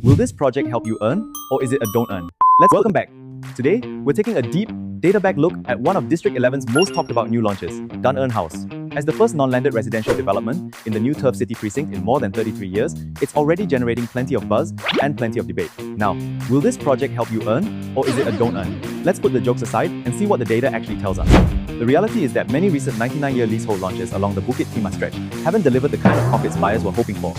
Will this project help you earn, or is it a don't earn? Welcome back. Today, we're taking a deep, data-backed look at one of District 11's most talked about new launches, Dunearn House. As the first non-landed residential development in the new Turf City precinct in more than 33 years, it's already generating plenty of buzz and plenty of debate. Now, will this project help you earn, or is it a don't earn? Let's put the jokes aside and see what the data actually tells us. The reality is that many recent 99-year leasehold launches along the Bukit Timah stretch haven't delivered the kind of profits buyers were hoping for.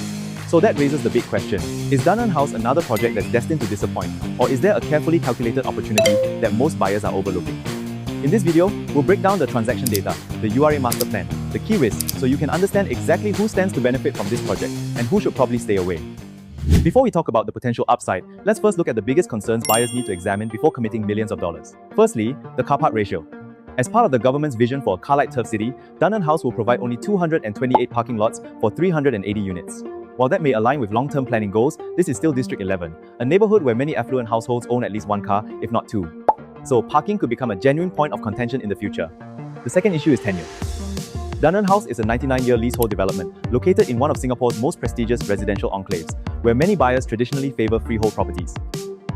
So that raises the big question, is Dunearn House another project that's destined to disappoint, or is there a carefully calculated opportunity that most buyers are overlooking? In this video, we'll break down the transaction data, the URA master plan, the key risks, so you can understand exactly who stands to benefit from this project and who should probably stay away. Before we talk about the potential upside, let's first look at the biggest concerns buyers need to examine before committing millions of dollars. Firstly, the car park ratio. As part of the government's vision for a car-light Turf City, Dunearn House will provide only 228 parking lots for 380 units. While that may align with long-term planning goals, this is still District 11, a neighborhood where many affluent households own at least one car, if not two. So parking could become a genuine point of contention in the future. The second issue is tenure. Dunearn House is a 99-year leasehold development located in one of Singapore's most prestigious residential enclaves, where many buyers traditionally favor freehold properties.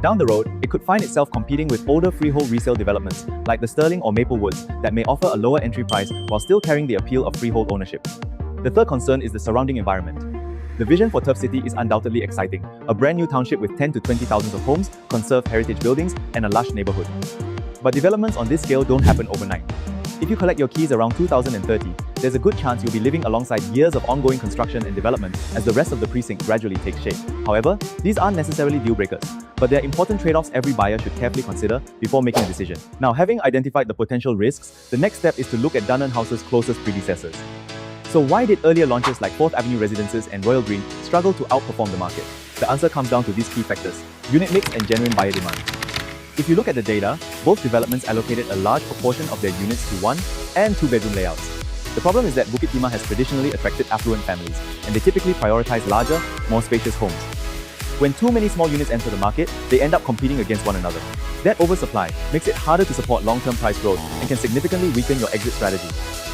Down the road, it could find itself competing with older freehold resale developments like the Sterling or Maple Woods that may offer a lower entry price while still carrying the appeal of freehold ownership. The third concern is the surrounding environment. The vision for Turf City is undoubtedly exciting, a brand new township with 10 to 20,000 of homes, conserved heritage buildings, and a lush neighborhood. But developments on this scale don't happen overnight. If you collect your keys around 2030, there's a good chance you'll be living alongside years of ongoing construction and development as the rest of the precinct gradually takes shape. However, these aren't necessarily deal breakers, but they're important trade-offs every buyer should carefully consider before making a decision. Now, having identified the potential risks, the next step is to look at Dunearn House's closest predecessors. So why did earlier launches like 4th Avenue Residences and Royal Green struggle to outperform the market? The answer comes down to these key factors: unit mix and genuine buyer demand. If you look at the data, both developments allocated a large proportion of their units to 1- and 2-bedroom layouts. The problem is that Bukit Timah has traditionally attracted affluent families, and they typically prioritize larger, more spacious homes. When too many small units enter the market, they end up competing against one another. That oversupply makes it harder to support long-term price growth and can significantly weaken your exit strategy.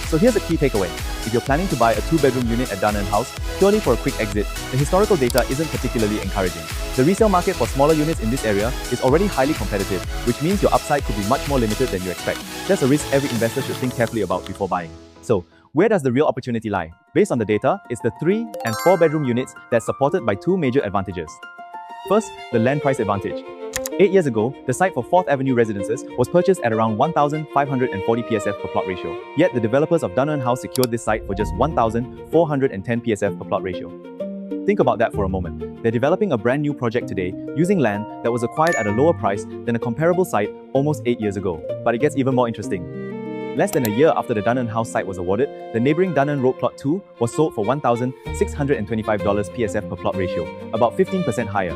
So here's a key takeaway. If you're planning to buy a 2-bedroom unit at Dunearn House purely for a quick exit, the historical data isn't particularly encouraging. The resale market for smaller units in this area is already highly competitive, which means your upside could be much more limited than you expect. That's a risk every investor should think carefully about before buying. So, where does the real opportunity lie? Based on the data, it's the 3- and 4-bedroom units that's supported by two major advantages. First, the land price advantage. 8 years ago, the site for 4th Avenue Residences was purchased at around 1,540 PSF per plot ratio. Yet the developers of Dunearn House secured this site for just 1,410 PSF per plot ratio. Think about that for a moment. They're developing a brand new project today using land that was acquired at a lower price than a comparable site almost 8 years ago. But it gets even more interesting. Less than a year after the Dunearn House site was awarded, the neighboring Dunearn Road Plot 2 was sold for $1,625 PSF per plot ratio, about 15% higher.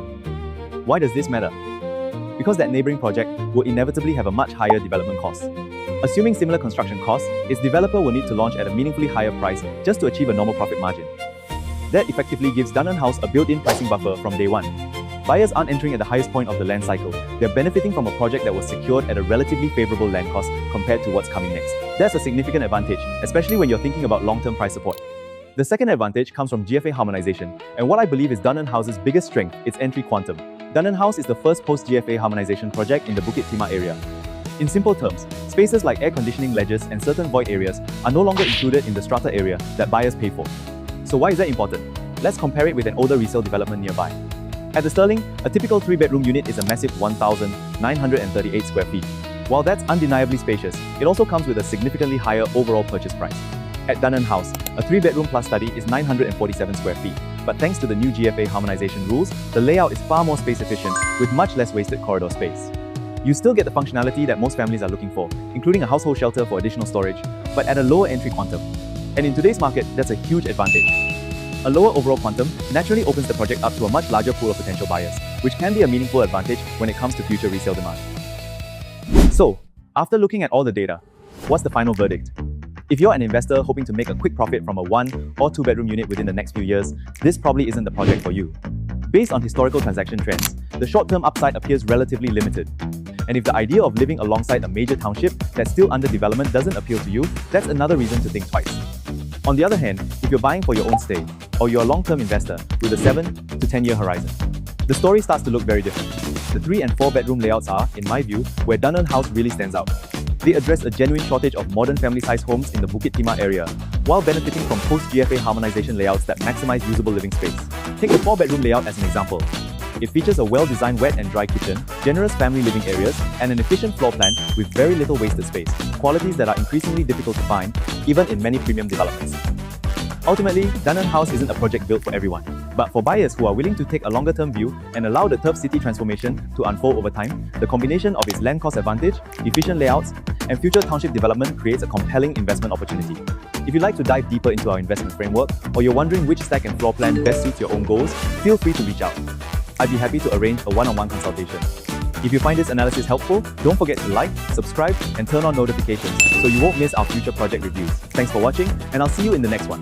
Why does this matter? Because that neighboring project will inevitably have a much higher development cost. Assuming similar construction costs, its developer will need to launch at a meaningfully higher price just to achieve a normal profit margin. That effectively gives Dunearn House a built-in pricing buffer from day one. Buyers aren't entering at the highest point of the land cycle. They're benefiting from a project that was secured at a relatively favorable land cost compared to what's coming next. That's a significant advantage, especially when you're thinking about long-term price support. The second advantage comes from GFA harmonization, and what I believe is Dunearn House's biggest strength, its entry quantum. Dunearn House is the first post-GFA harmonization project in the Bukit Timah area. In simple terms, spaces like air conditioning ledges and certain void areas are no longer included in the strata area that buyers pay for. So why is that important? Let's compare it with an older resale development nearby. At the Sterling, a typical 3-bedroom unit is a massive 1,938 square feet. While that's undeniably spacious, it also comes with a significantly higher overall purchase price. At Dunearn House, a 3-bedroom plus study is 947 square feet. But thanks to the new GFA harmonization rules, the layout is far more space efficient with much less wasted corridor space. You still get the functionality that most families are looking for, including a household shelter for additional storage, but at a lower entry quantum. And in today's market, that's a huge advantage. A lower overall quantum naturally opens the project up to a much larger pool of potential buyers, which can be a meaningful advantage when it comes to future resale demand. So, after looking at all the data, what's the final verdict? If you're an investor hoping to make a quick profit from a 1- or 2-bedroom unit within the next few years, this probably isn't the project for you. Based on historical transaction trends, the short-term upside appears relatively limited. And if the idea of living alongside a major township that's still under development doesn't appeal to you, that's another reason to think twice. On the other hand, if you're buying for your own stay, or you're a long-term investor with a 7 to 10-year horizon, the story starts to look very different. The 3 and 4 bedroom layouts are, in my view, where Dunearn House really stands out. They address a genuine shortage of modern family-sized homes in the Bukit Timah area, while benefiting from post-GFA harmonization layouts that maximize usable living space. Take the 4-bedroom layout as an example. It features a well-designed wet and dry kitchen, generous family living areas, and an efficient floor plan with very little wasted space, qualities that are increasingly difficult to find, even in many premium developments. Ultimately, Dunearn House isn't a project built for everyone, but for buyers who are willing to take a longer-term view and allow the turf city transformation to unfold over time, the combination of its land cost advantage, efficient layouts, and future township development creates a compelling investment opportunity. If you'd like to dive deeper into our investment framework, or you're wondering which stack and floor plan best suits your own goals, feel free to reach out. I'd be happy to arrange a one-on-one consultation. If you find this analysis helpful, don't forget to like, subscribe, and turn on notifications so you won't miss our future project reviews. Thanks for watching, and I'll see you in the next one.